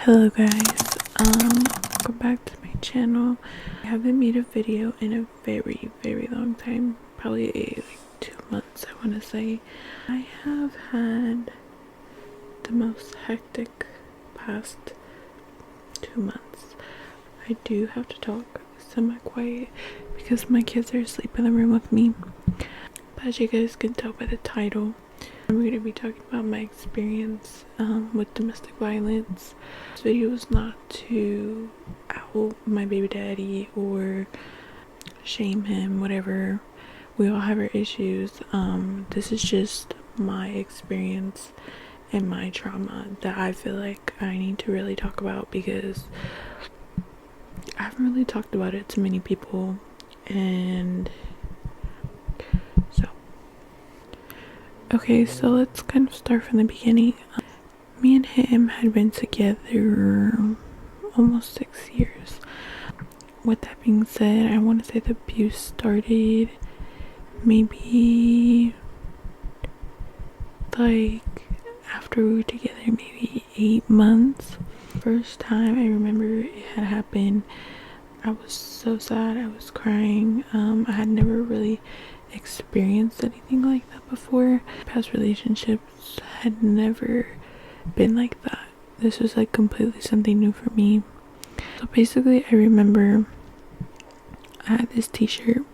Hello guys, welcome back to my channel. I haven't made a video in a very long time, probably like 2 months I want to say. I have had the most hectic past 2 months. I do have to talk semi-quiet because my kids are asleep in the room with me. But as you guys can tell by the title, I'm going to be talking about my experience with domestic violence. This video is not to out my baby daddy or shame him, whatever. We all have our issues. This is just my experience and my trauma that I feel like I need to really talk about because I haven't really talked about it to many people. And okay, so let's kind of start from the beginning. Me and him had been together almost 6 years. With that being said, I want to say the abuse started maybe like after we were together, maybe 8 months. First time I remember it had happened, I was so sad. I was crying. I had never really experienced anything like that before. Past relationships had never been like that. This was like completely something new for me. So basically I remember I had this t-shirt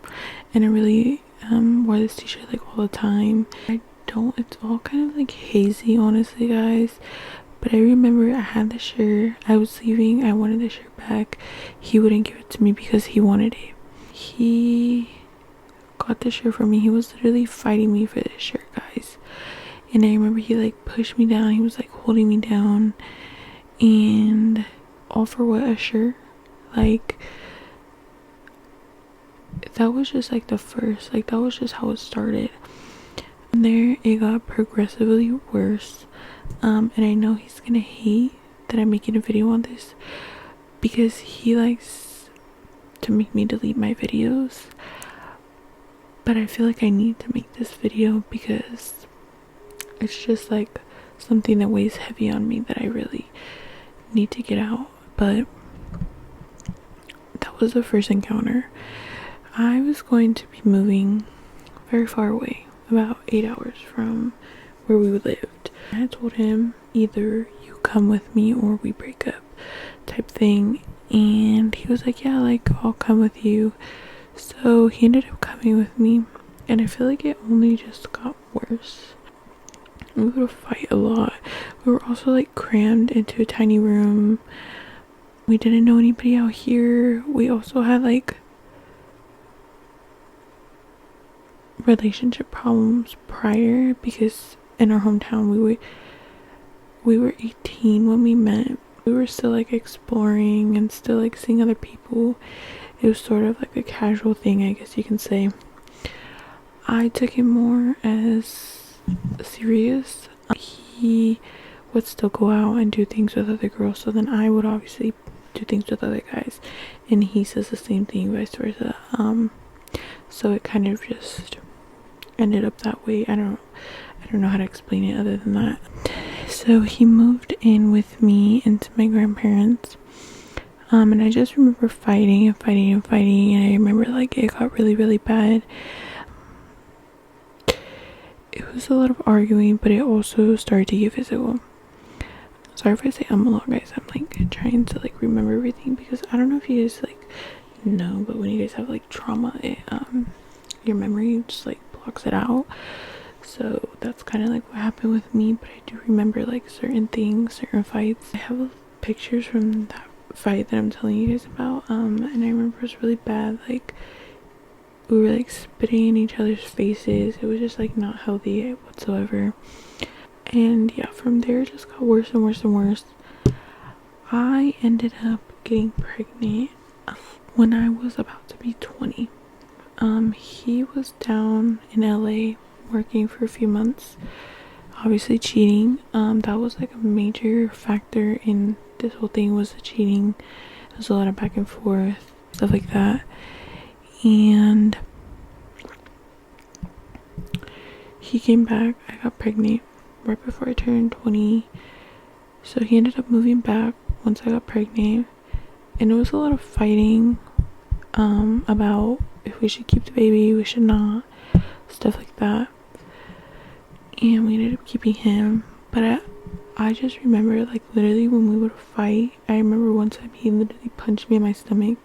and I really wore this t-shirt like all the time. It's all kind of like hazy honestly guys, but I remember I had the shirt, I was leaving, I wanted the shirt back. He wouldn't give it to me because he wanted it. He got the shirt for me. He was literally fighting me for this shirt guys, and I remember he like pushed me down. He was like holding me down, and all for what? A shirt? Like that was just like the first, like that was just how it started. And there it got progressively worse. And I know he's gonna hate that I'm making a video on this because he likes to make me delete my videos. But I feel like I need to make this video because it's just like something that weighs heavy on me that I really need to get out. But that was the first encounter. I was going to be moving very far away, about 8 hours from where we lived. I had told him either you come with me or we break up type thing, and he was like, yeah, like I'll come with you. So he ended up coming with me, and I feel like it only just got worse. We would fight a lot. We were also like crammed into a tiny room. We didn't know anybody out here. We also had like relationship problems prior because in our hometown we were 18 when we met. We were still like exploring and still like seeing other people. It was sort of like a casual thing, I guess you can say. I took it more as serious. He would still go out and do things with other girls, so then I would obviously do things with other guys, and he says the same thing, vice versa. So it kind of just ended up that way. I don't know how to explain it other than that. So he moved in with me into my grandparents. And I just remember fighting, and I remember like it got really bad. It was a lot of arguing, but it also started to get physical. Sorry if I say I'm a lot guys, I'm like trying to like remember everything because I don't know if you guys like know, but when you guys have like trauma, it your memory just like blocks it out. So that's kind of like what happened with me, but I do remember like certain things, certain fights. I have pictures from that fight that I'm telling you guys about, and I remember it was really bad. Like we were like spitting in each other's faces. It was just like not healthy whatsoever. And yeah, from there it just got worse and worse. I ended up getting pregnant when I was about to be 20. He was down in LA working for a few months, obviously cheating. That was like a major factor in this whole thing, was the cheating. There was a lot of back and forth, stuff like that. And he came back, I got pregnant right before I turned 20. So he ended up moving back once I got pregnant, and it was a lot of fighting about if we should keep the baby, we should not, stuff like that. And we ended up keeping him. But I just remember, like, literally when we would fight, I remember one time he literally punched me in my stomach,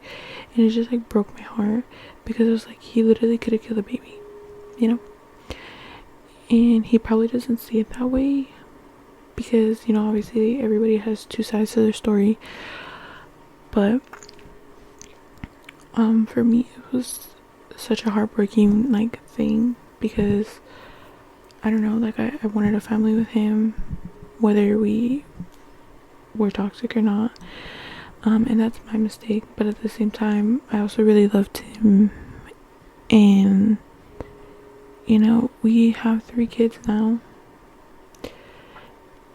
and it just like broke my heart, because it was like he literally could have killed the baby, you know. And he probably doesn't see it that way, because, you know, obviously everybody has two sides to their story. But for me, it was such a heartbreaking like thing, because I don't know, like I wanted a family with him, whether we were toxic or not. And that's my mistake, but at the same time, I also really loved him. And, you know, we have 3 kids now,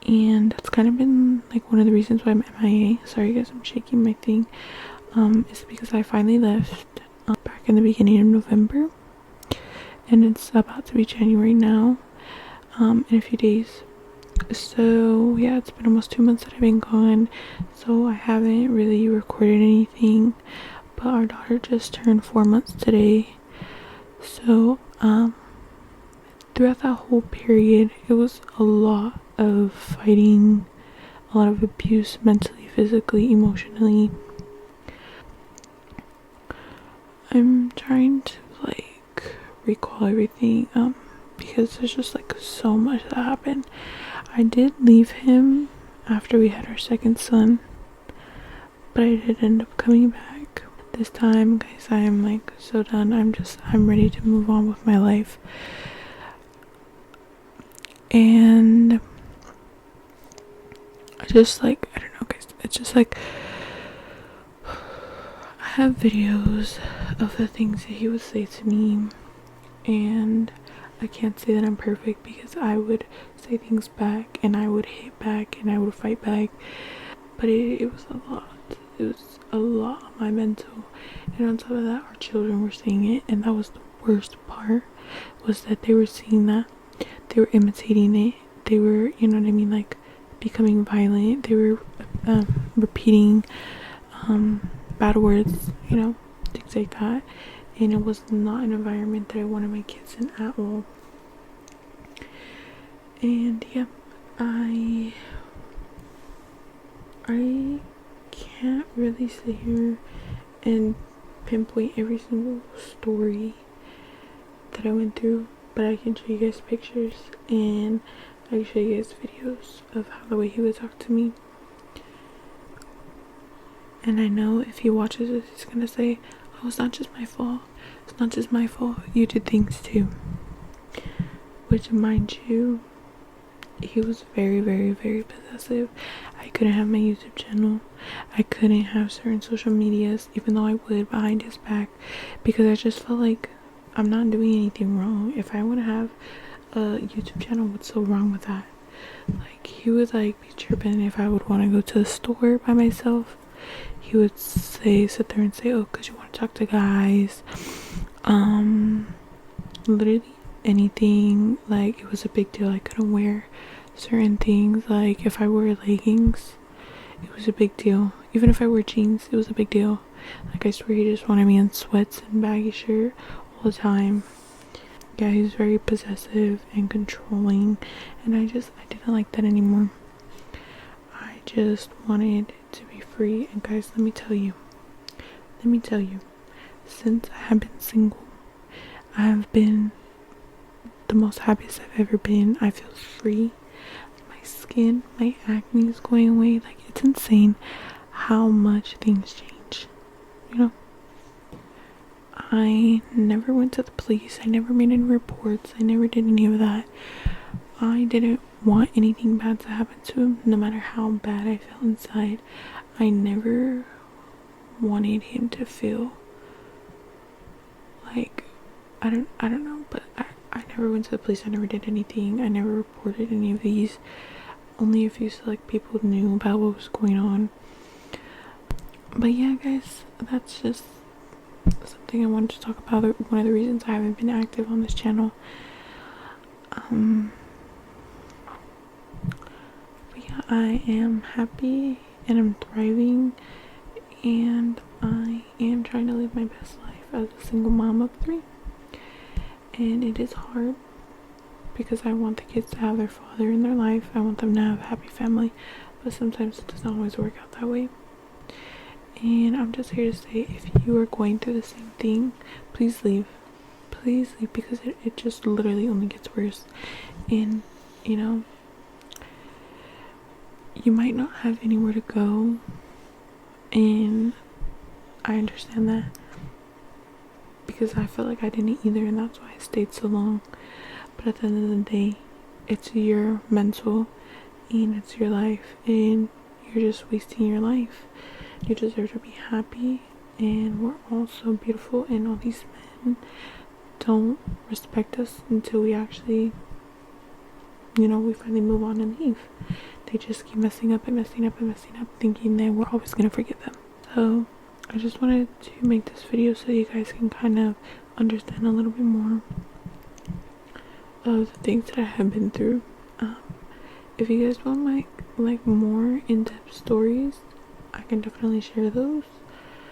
and that's kind of been like one of the reasons why I'm MIA. Sorry guys, I'm shaking my thing. Is because I finally left back in the beginning of November, and it's about to be January now, in a few days. So yeah, it's been almost 2 months that I've been gone, so I haven't really recorded anything. But our daughter just turned 4 months today, so throughout that whole period, it was a lot of fighting, a lot of abuse, mentally, physically, emotionally. I'm trying to like recall everything, because there's just like so much that happened. I did leave him after we had our second son, but I did end up coming back. This time, guys, I am like so done. I'm ready to move on with my life. And I just like, I don't know guys, it's just like, I have videos of the things that he would say to me, and I can't say that I'm perfect, because I would say things back, and I would hit back, and I would fight back. But it was a lot. It was a lot on my mental. And on top of that, our children were seeing it, and that was the worst part, was that they were seeing that. They were imitating it. They were, you know what I mean, like becoming violent. They were repeating bad words, you know, things like that. And it was not an environment that I wanted my kids in at all. And yeah, I can't really sit here and pinpoint every single story that I went through, but I can show you guys pictures, and I can show you guys videos of how the way he would talk to me. And I know if he watches this, he's gonna say, oh, it's not just my fault. It's not just my fault. You did things too. Which, mind you, he was very, very, very possessive. I couldn't have my YouTube channel. I couldn't have certain social medias, even though I would behind his back, because I just felt like I'm not doing anything wrong. If I want to have a YouTube channel, what's so wrong with that? Like, he would like be tripping if I would want to go to the store by myself. He would sit there and say, oh, because you want to talk to guys. Literally anything. Like, it was a big deal. I couldn't wear certain things. Like, if I wore leggings, it was a big deal. Even if I wore jeans, it was a big deal. Like, I swear he just wanted me in sweats and baggy shirt all the time. Yeah, he was very possessive and controlling, and I didn't like that anymore. I just wanted to be free. And guys, let me tell you, since I have been single, I have been the most happiest I've ever been. I feel free. My skin, my acne is going away. Like, it's insane how much things change, you know. I never went to the police. I never made any reports. I never did any of that. I didn't want anything bad to happen to him, no matter how bad I felt inside. I never wanted him to feel like, I don't know, but I never went to the police. I never did anything. I never reported any of these. Only a few select people knew about what was going on. But yeah, guys, that's just something I wanted to talk about. One of the reasons I haven't been active on this channel. But yeah, I am happy and I'm thriving, and I am trying to live my best life as a single mom of 3. And it is hard because I want the kids to have their father in their life. I want them to have a happy family, but sometimes it doesn't always work out that way. And I'm just here to say, if you are going through the same thing, please leave. Please leave, because it just literally only gets worse. And, you know, you might not have anywhere to go, and I understand that, because I felt like I didn't either, and that's why I stayed so long. But at the end of the day, it's your mental and it's your life, and you're just wasting your life. You deserve to be happy, and we're all so beautiful, and all these men don't respect us until we actually, you know, we finally move on and leave. They just keep messing up and messing up and messing up, thinking that we're always gonna forgive them. So I just wanted to make this video so you guys can kind of understand a little bit more of the things that I have been through. If you guys want like more in-depth stories, I can definitely share those.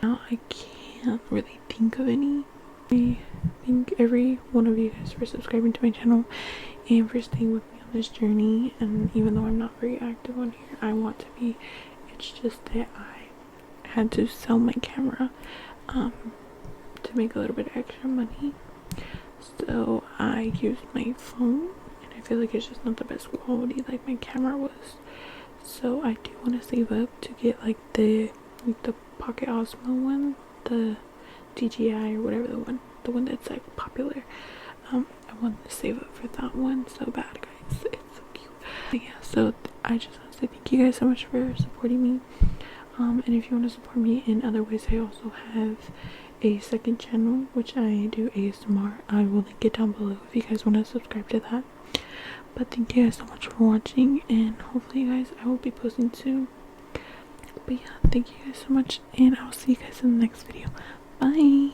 Now I can't really think of any. I thank every one of you guys for subscribing to my channel and for staying with me on this journey. And even though I'm not very active on here, I want to be. It's just that I had to sell my camera to make a little bit of extra money, so I used my phone, and I feel like it's just not the best quality like my camera was. So I do want to save up to get like the Pocket Osmo one, the DJI or whatever, the one that's like popular. I want to save up for that one so bad, guys. It's so cute. But yeah, so I just want to say thank you guys so much for supporting me. And if you want to support me in other ways, I also have a second channel which I do ASMR. I will link it down below if you guys want to subscribe to that. But thank you guys so much for watching, and hopefully you guys, I will be posting soon. But yeah, thank you guys so much, and I'll see you guys in the next video. Bye.